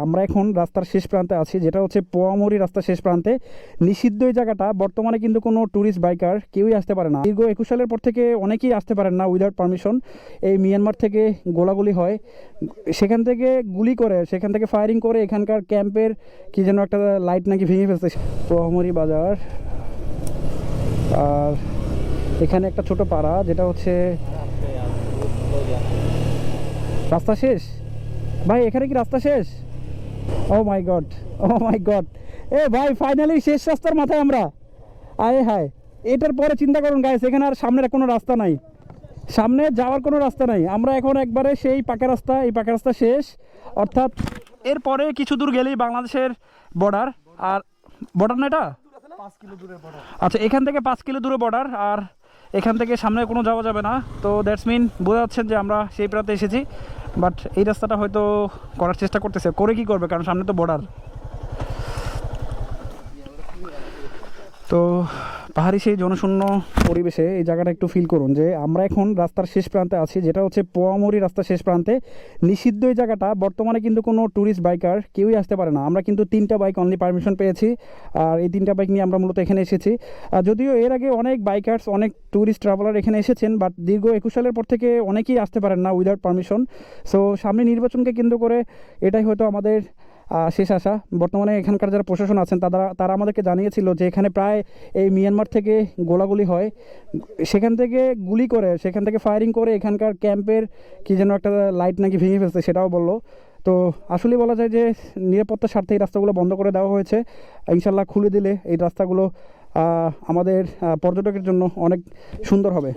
আমরা এখন রাস্তার শেষ প্রান্তে আছি, যেটা হচ্ছে পোয়ামুড়ি রাস্তার শেষ প্রান্তে। নিষিদ্ধ এই জায়গাটা, বর্তমানে কিন্তু কোনো ট্যুরিস্ট বাইকার কেউই আসতে পারে না। দীর্ঘ 21 সালের পর থেকে অনেকেই আসতে পারেন না উইদাউট পারমিশন। এই মিয়ানমার থেকে গোলাগুলি হয়, সেখান থেকে গুলি করে, সেখান থেকে ফায়ারিং করে এখানকার ক্যাম্পের কি যেন একটা লাইট নাকি ভেঙে ফেলছে। পোয়ামুড়ি বাজার, আর এখানে একটা ছোট পাড়া, যেটা হচ্ছে রাস্তা শেষ। ভাই এখানে কি রাস্তা শেষ? ও মাই গড, ও মাই গড, এ ভাই ফাইনালি শেষ রাস্তার মাথায় আমরা। আয় হায়, এটার পরে চিন্তা করুন গাইস, এখানে আর সামনের কোনো রাস্তা নাই, সামনে যাওয়ার কোনো রাস্তা নাই। আমরা এখন একবারে সেই পাকা রাস্তা, এই পাকা রাস্তা শেষ, অর্থাৎ এরপরে কিছু দূর গেলেই বাংলাদেশের বর্ডার। আর বর্ডার না এটা 5 কিলো দূরে বর্ডার। আচ্ছা, এখান থেকে 5 কিলো দূরে বর্ডার, আর এখান থেকে সামনে কোনো যাওয়া যাবে না। তো দ্যাটস মিন বোঝা যাচ্ছেন যে আমরা সেই প্রান্তে এসেছি, বাট এই রাস্তাটা হয়তো করার চেষ্টা করতেছে, করে কি করবে, কারণ সামনে তো বর্ডার। তো পাহাড়ি সেই জনশূন্য পরিবেশে এই জায়গাটা একটু ফিল করুন যে আমরা এখন রাস্তার শেষ প্রান্তে আছি, যেটা হচ্ছে পোয়ামুড়ি রাস্তার শেষ প্রান্তে। নিষিদ্ধ এই জায়গাটা, বর্তমানে কিন্তু কোনো ট্যুরিস্ট বাইকার কেউই আসতে পারে না। আমরা কিন্তু 3টা বাইক অনলি পারমিশন পেয়েছি, আর এই 3টা বাইক নিয়ে আমরা মূলত এখানে এসেছি। যদিও এর আগে অনেক বাইকার্স, অনেক ট্যুরিস্ট ট্রাভেলার এখানে এসেছেন, বাট দীর্ঘ 21 সালের পর থেকে অনেকেই আসতে পারেন না উইদাউট পারমিশন। সো সামনে নির্বাচনকে কেন্দ্র করে এটাই হয়তো আমাদের শেষ আশা। বর্তমানে এখানকার যারা প্রশাসন আছেন তারা আমাদেরকে জানিয়েছিল যে এখানে প্রায় এই মিয়ানমার থেকে গোলাগুলি হয়, সেখান থেকে গুলি করে, সেখান থেকে ফায়ারিং করে এখানকার ক্যাম্পের কি যেন একটা লাইট নাকি ভেঙে ফেলছে, সেটাও বললো। তো আসলে বলা যায় যে নিরাপত্তার স্বার্থে এই রাস্তাগুলো বন্ধ করে দেওয়া হয়েছে। ইনশাল্লাহ খুলে দিলে এই রাস্তাগুলো আমাদের পর্যটকের জন্য অনেক সুন্দর হবে।